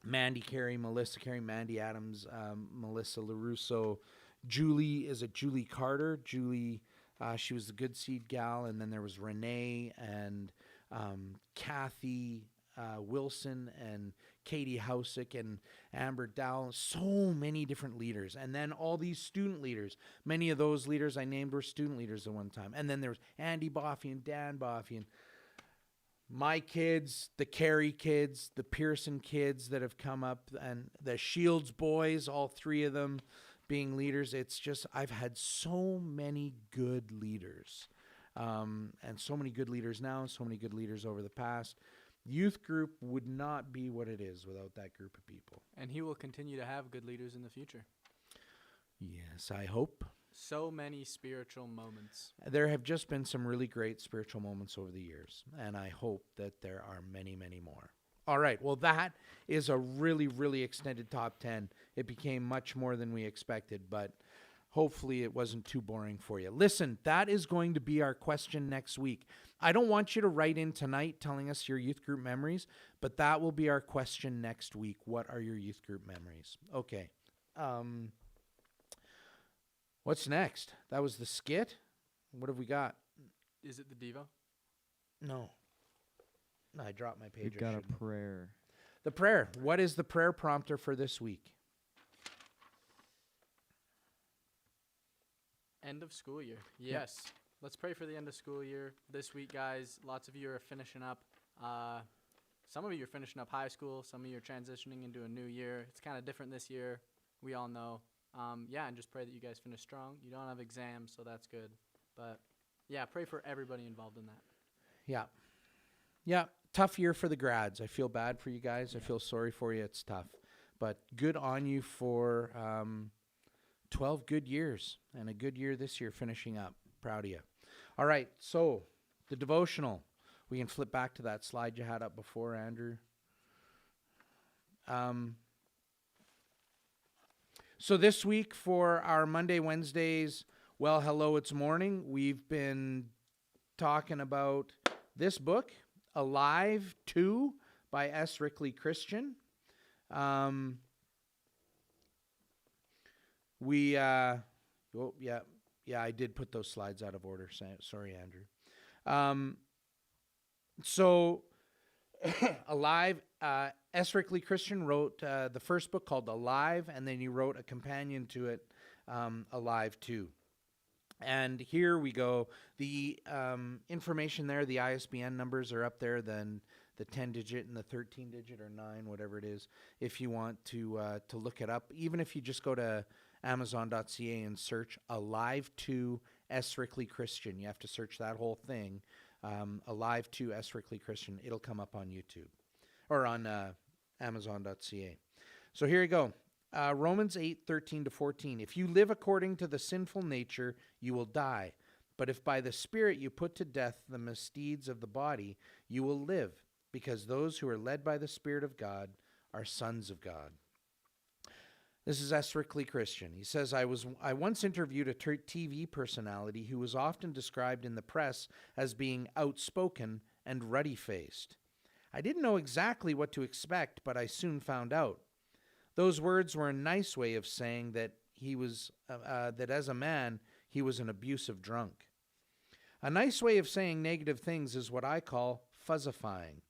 Mandy Carey, Melissa Carey, Mandy Adams, Melissa LaRusso, Julie Carter? Julie, she was the Good Seed gal, and then there was Renee and Kathy Wilson and Katie Housick and Amber Dowell. So many different leaders. And then all these student leaders. Many of those leaders I named were student leaders at one time. And then there was Andy Boffey and Dan Boffey and my kids, the Carey kids, the Pearson kids that have come up, and the Shields boys, all 3 of them being leaders. It's just, I've had so many good leaders, and so many good leaders now, so many good leaders over the past. Youth group would not be what it is without that group of people. And he will continue to have good leaders in the future. Yes, I hope. So many spiritual moments. There have just been some really great spiritual moments over the years, and I hope that there are many, many more. All right, well, that is a really, really extended top 10. It became much more than we expected, but hopefully it wasn't too boring for you. Listen, that is going to be our question next week. I don't want you to write in tonight telling us your youth group memories, but that will be our question next week. What are your youth group memories? Okay. What's next? That was the skit? What have we got? Is it the Devo? No. No, I dropped my pager. We've got a shouldn't I? prayer. The prayer. What is the prayer prompter for this week? End of school year. Yes. Let's pray for the end of school year this week, guys. Lots of you are finishing up. Some of you are finishing up high school. Some of you are transitioning into a new year. It's kind of different this year. We all know. And just pray that you guys finish strong. You don't have exams, so that's good. But, yeah, pray for everybody involved in that. Yeah. Yeah. Tough year for the grads. I feel bad for you guys. I feel sorry for you. It's tough. But good on you for 12 good years and a good year this year finishing up. Proud of you. All right. So the devotional. We can flip back to that slide you had up before, Andrew. So this week for our Monday, Wednesdays, well, hello, it's morning. We've been talking about this book, Alive 2 by S. Rickley Christian. I did put those slides out of order. Sorry, Andrew. So Alive, S. Rickley Christian wrote the first book called Alive, and then he wrote a companion to it, Alive 2. And here we go. The information there, the ISBN numbers are up there, then the 10-digit and the 13-digit or 9, whatever it is, if you want to look it up. Even if you just go to Amazon.ca and search Alive 2 S. Rickley Christian. You have to search that whole thing. Alive 2 S. Rickley Christian. It'll come up on YouTube or on Amazon.ca. So here you go. Romans 8:13-14. If you live according to the sinful nature, you will die. But if by the Spirit you put to death the misdeeds of the body, you will live, because those who are led by the Spirit of God are sons of God. This is S. Rickley Christian. He says, I once interviewed a TV personality who was often described in the press as being outspoken and ruddy-faced. I didn't know exactly what to expect, but I soon found out. Those words were a nice way of saying that he was that as a man, he was an abusive drunk. A nice way of saying negative things is what I call fuzzifying.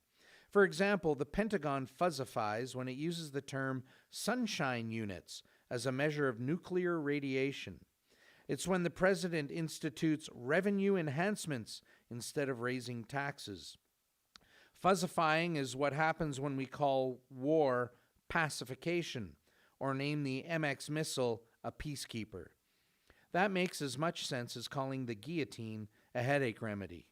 For example, the Pentagon fuzzifies when it uses the term sunshine units as a measure of nuclear radiation. It's when the president institutes revenue enhancements instead of raising taxes. Fuzzifying is what happens when we call war pacification or name the MX missile a peacekeeper. That makes as much sense as calling the guillotine a headache remedy.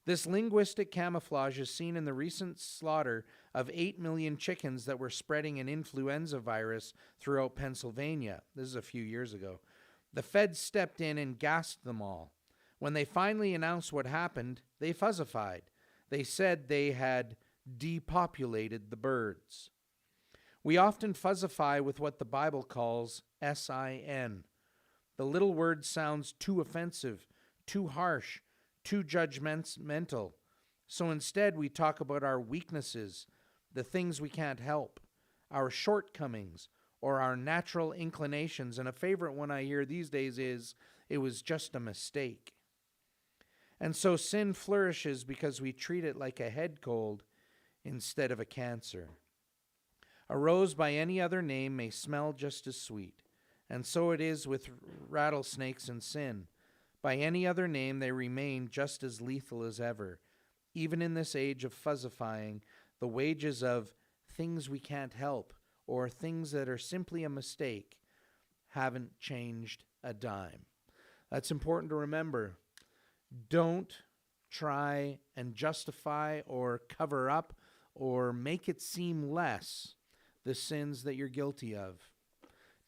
This linguistic camouflage is seen in the recent slaughter of 8 million chickens that were spreading an influenza virus throughout Pennsylvania. This is a few years ago. The feds stepped in and gassed them all. When they finally announced what happened, they fuzzified. They said they had depopulated the birds. We often fuzzify with what the Bible calls sin. The little word sounds too offensive, too harsh, too judgmental. So instead, we talk about our weaknesses, the things we can't help, our shortcomings, or our natural inclinations. And a favorite one I hear these days is, it was just a mistake. And so sin flourishes because we treat it like a head cold instead of a cancer. A rose by any other name may smell just as sweet, and so it is with rattlesnakes and sin. By any other name, they remain just as lethal as ever. Even in this age of fuzzifying, the wages of things we can't help or things that are simply a mistake haven't changed a dime. That's important to remember. Don't try and justify or cover up or make it seem less the sins that you're guilty of.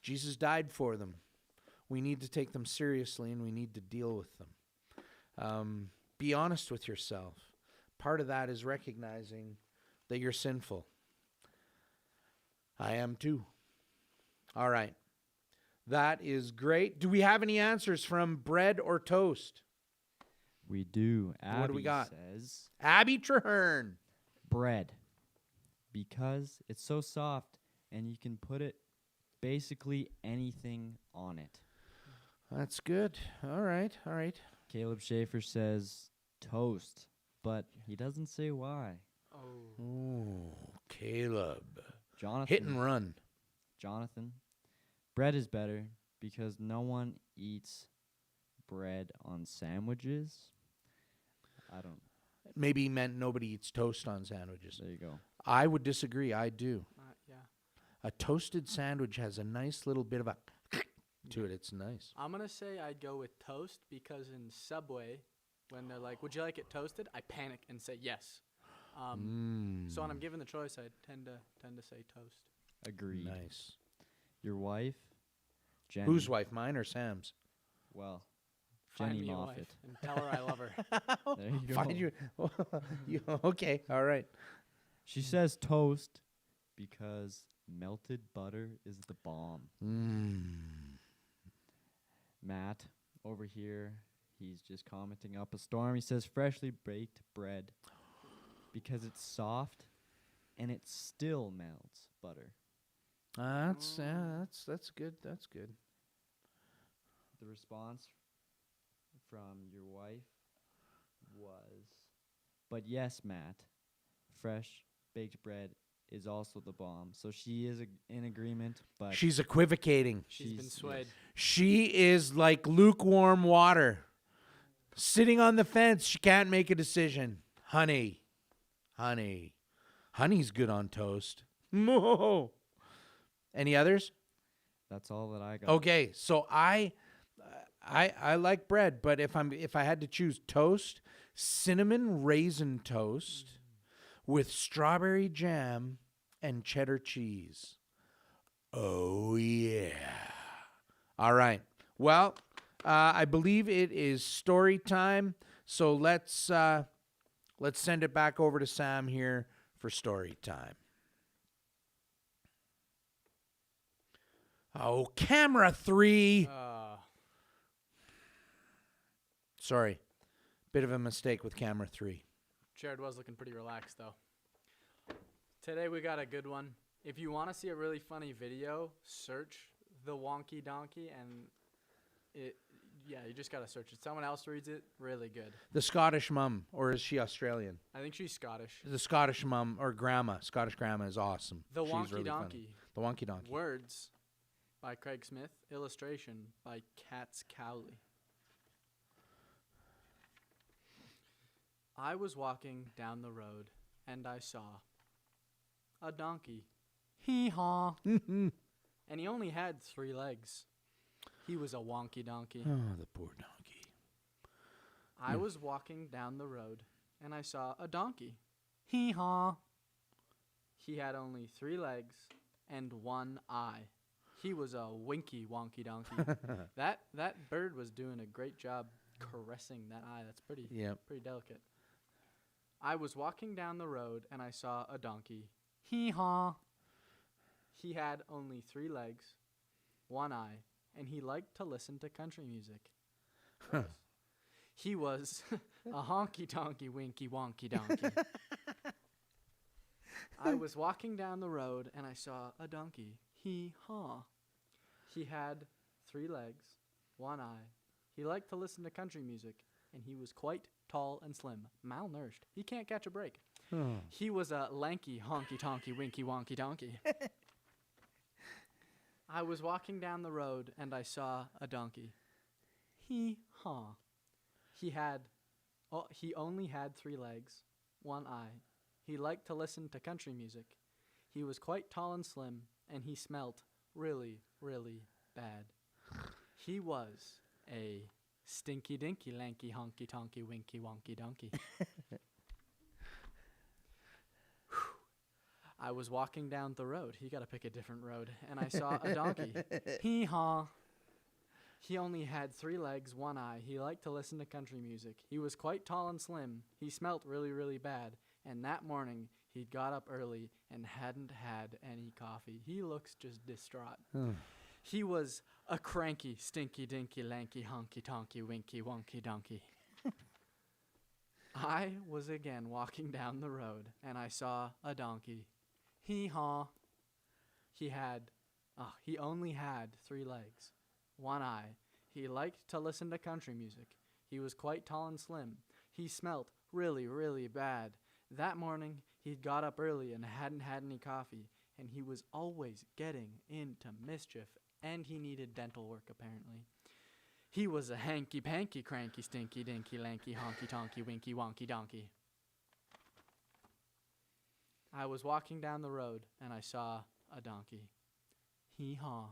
Jesus died for them. We need to take them seriously, and we need to deal with them. Be honest with yourself. Part of that is recognizing that you're sinful. I am too. All right. That is great. Do we have any answers from bread or toast? We do. Abby What do we got? says Abby Traherne. bread, because it's so soft and you can put it basically anything on it. That's good. All right. All right. Caleb Schaefer says toast, but he doesn't say why. Oh. Ooh, Caleb. Jonathan. Hit and run. Jonathan. Bread is better because no one eats bread on sandwiches. I don't. Maybe he meant nobody eats toast on sandwiches. There you go. I would disagree. I do. Yeah. A toasted sandwich has a nice little bit of a to it. It's nice. I'm going to say I'd go with toast because in Subway, when they're like, would you like it toasted? I panic and say yes. So when I'm given the choice, I tend to say toast. Agreed. Nice. Your wife, Jenny. Whose wife? Mine or Sam's? Well, Find Jenny me a wife Moffat. and tell her I love her. There you go. Find you. Okay. All right. She says toast because melted butter is the bomb. Matt over here, he's just commenting up a storm. He says freshly baked bread because it's soft and it still melts butter. That's good. That's good. The response from your wife was, but yes, Matt, fresh baked bread is also the bomb. So she is in agreement, but She's equivocating. She's been swayed. She is like lukewarm water, sitting on the fence. She can't make a decision. Honey's good on toast. Any others? That's all that I got. Okay, so I like bread, but if I had to choose toast, cinnamon raisin toast with strawberry jam and cheddar cheese. Oh yeah. All right. Well, I believe it is story time. So let's send it back over to Sam here for story time. Oh, camera 3. Sorry. Bit of a mistake with camera 3. Jared was looking pretty relaxed, though. Today we got a good one. If you want to see a really funny video, search the Wonky Donkey, and you just got to search it. Someone else reads it, really good. The Scottish mum, or is she Australian? I think she's Scottish. The Scottish mum, or grandma. Scottish grandma is awesome. The She's Wonky really Donkey. funny. The Wonky Donkey. Words by Craig Smith. Illustration by Katz Cowley. I was walking down the road, and I saw a donkey. Hee-haw. And he only had 3 legs. He was a wonky donkey. Oh, the poor donkey. I was walking down the road, and I saw a donkey. Hee-haw. He had only 3 legs and 1 eye. He was a winky wonky donkey. That bird was doing a great job caressing that eye. That's pretty delicate. I was walking down the road, and I saw a donkey. Hee-haw. He had only 3 legs, 1 eye, and he liked to listen to country music. He was a honky-tonky winky wonky donkey. I was walking down the road, and I saw a donkey. Hee-haw. He had 3 legs, 1 eye. He liked to listen to country music, and he was quite tall and slim, malnourished. He can't catch a break. He was a lanky, honky-tonky, winky, wonky donkey. I was walking down the road, and I saw a donkey. Hee-haw. He only had 3 legs, 1 eye. He liked to listen to country music. He was quite tall and slim, and he smelt really, really bad. He was a stinky dinky lanky honky tonky winky wonky donkey. I was walking down the road. You gotta pick a different road. And I saw a donkey. Hee-haw. He only had 3 legs, 1 eye. He liked to listen to country music. He was quite tall and slim. He smelt really, really bad. And that morning, he got up early and hadn't had any coffee. He looks just distraught. He was a cranky, stinky, dinky, lanky, honky, tonky, winky, wonky donkey. I was again walking down the road, and I saw a donkey. Hee-haw. He only had 3 legs, 1 eye. He liked to listen to country music. He was quite tall and slim. He smelt really, really bad. That morning, he'd got up early and hadn't had any coffee, and he was always getting into mischief, and he needed dental work, apparently. He was a hanky panky cranky stinky dinky lanky honky tonky winky wonky donkey. I was walking down the road and I saw a donkey. Hee-haw.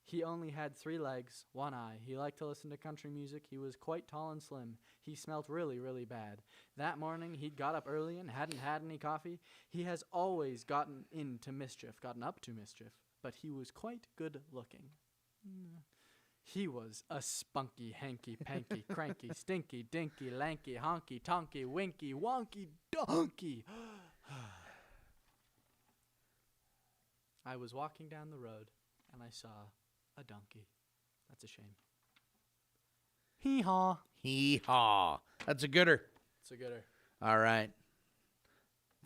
He only had 3 legs, 1 eye. He liked to listen to country music. He was quite tall and slim. He smelt really, really bad. That morning, he'd got up early and hadn't had any coffee. He has always gotten up to mischief, but he was quite good looking. He was a spunky, hanky, panky, cranky, stinky, dinky, lanky, honky, tonky, winky, wonky, donkey. I was walking down the road, and I saw a donkey. That's a shame. Hee-haw. Hee-haw. That's a gooder. It's a gooder. All right.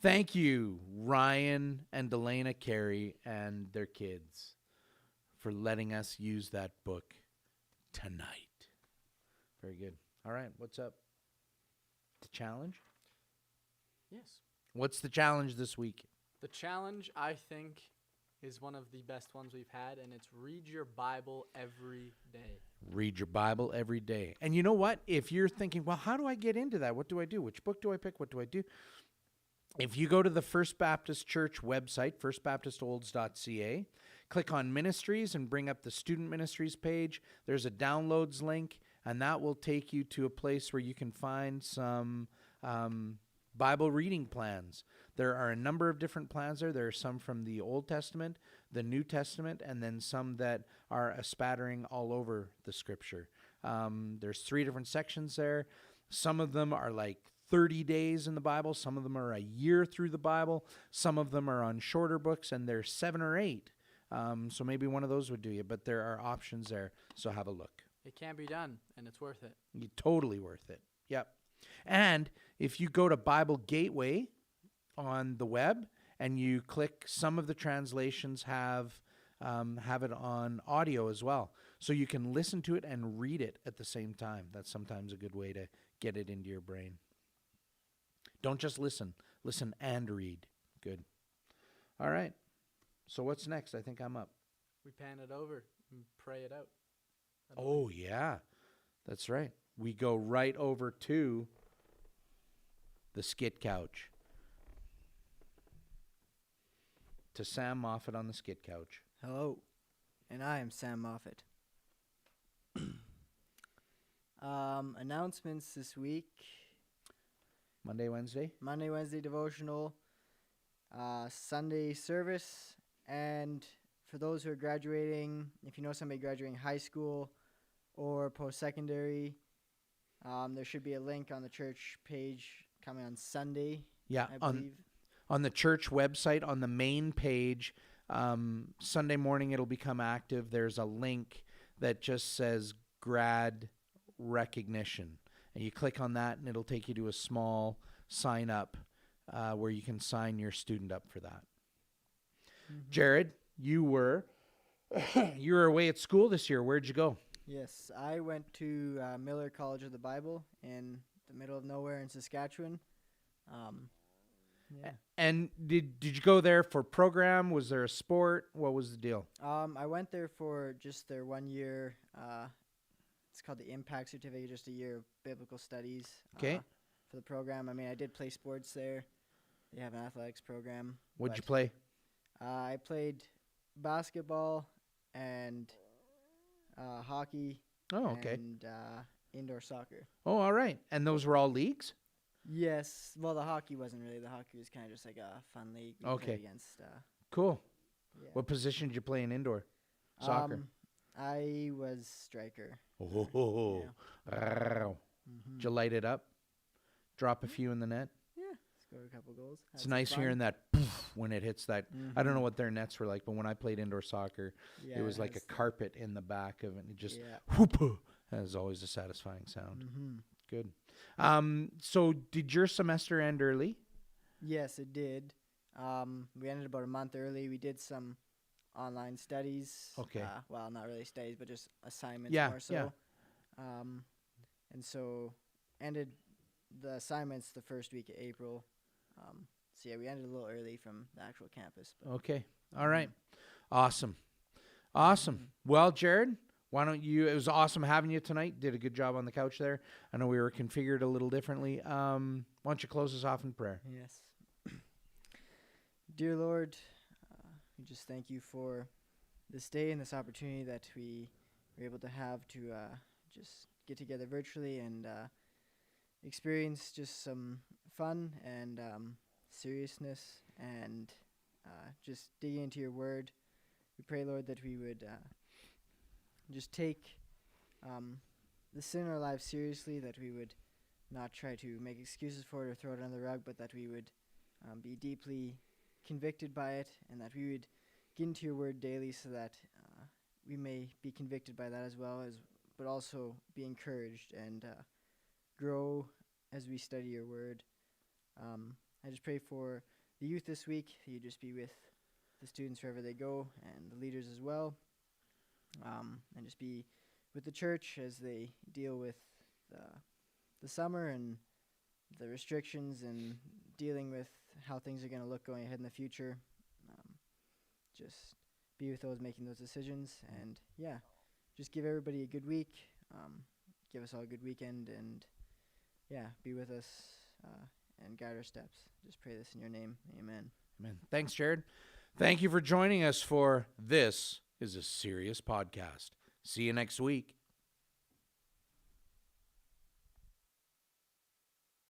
Thank you, Ryan and Delana Carey and their kids, for letting us use that book tonight. Very good. All right. What's up? The challenge? Yes. What's the challenge this week? The challenge, I think, is one of the best ones we've had, and it's read your Bible every day. Read your Bible every day. And you know what? If you're thinking, well, how do I get into that? What do I do? Which book do I pick? What do I do? If you go to the First Baptist Church website, firstbaptistolds.ca, click on Ministries and bring up the Student Ministries page. There's a downloads link, and that will take you to a place where you can find some Bible reading plans. There are a number of different plans there. There are some from the Old Testament, the New Testament, and then some that are a spattering all over the Scripture. There's 3 different sections there. Some of them are like 30 days in the Bible. Some of them are a year through the Bible. Some of them are on shorter books, and there's 7 or 8. So maybe one of those would do you, but there are options there, so have a look. It can be done, and it's worth it. Totally worth it. Yep. And if you go to Bible Gateway on the web and you click, some of the translations have it on audio as well. So you can listen to it and read it at the same time. That's sometimes a good way to get it into your brain. Don't just listen. Listen and read. Good. All right. So what's next? I think I'm up. We pan it over and pray it out. Oh, yeah. That's right. We go right over to the skit couch. To Sam Moffat on the skit couch. Hello, and I am Sam Moffat. Announcements this week. Monday, Wednesday? Monday, Wednesday devotional, Sunday service, and for those who are graduating, if you know somebody graduating high school or post-secondary, there should be a link on the church page coming on Sunday, Yeah, I believe. on the church website, on the main page, Sunday morning it'll become active. There's a link that just says grad recognition. And you click on that and it'll take you to a small sign up where you can sign your student up for that. Mm-hmm. Jared, you were away at school this year. Where'd you go? Yes, I went to Miller College of the Bible in the middle of nowhere in Saskatchewan. Yeah. And did you go there for program? Was there a sport? What was the deal? I went there for just their 1 year. It's called the Impact Certificate, just a year of biblical studies. Okay. For the program. I mean, I did play sports there. They have an athletics program. What'd you but, play? I played basketball and hockey. Oh, okay. And indoor soccer. Oh, all right. And those were all leagues? Yes. Well, the hockey wasn't really. The hockey was kind of just like a fun league. We Okay. played against. Cool. Yeah. What position did you play in indoor soccer? I was striker. Oh, did you light it up? Drop a few in the net? Yeah. Scored a couple goals. Had It's some nice fun. hearing that poof when it hits that. I don't know what their nets were like, but when I played indoor soccer, Yeah, it was it like a has the- carpet in the back of it. And it just Yeah. whoop. That is always a satisfying sound. Mm-hmm. Good. So did your semester end early? Yes, it did. We ended about a month early. We did some online studies. Okay. Well, not really studies, but just assignments Yeah, more so. yeah. And so ended the assignments the first week of April. So yeah, we ended a little early from the actual campus. But Okay. All right. Awesome. Well, Jared, why don't you? It was awesome having you tonight. Did a good job on the couch there. I know we were configured a little differently. Why don't you close us off in prayer? Yes. Dear Lord, we just thank you for this day and this opportunity that we were able to have to just get together virtually and experience just some fun and seriousness and just digging into your word. We pray, Lord, that we would just take the sin in our lives seriously, that we would not try to make excuses for it or throw it under the rug, but that we would be deeply convicted by it, and that we would get into your word daily so that we may be convicted by that as well, but also be encouraged and grow as we study your word. I just pray for the youth this week, that you just be with the students wherever they go, and the leaders as well, and just be with the church as they deal with the summer and the restrictions and dealing with how things are going to look going ahead in the future. Just be with those making those decisions, and just give everybody a good week. Give us all a good weekend, and be with us and guide our steps. Just pray this in your name. Amen. Amen. Thanks, Jared. Thank you for joining us for This is a Serious Podcast. See you next week.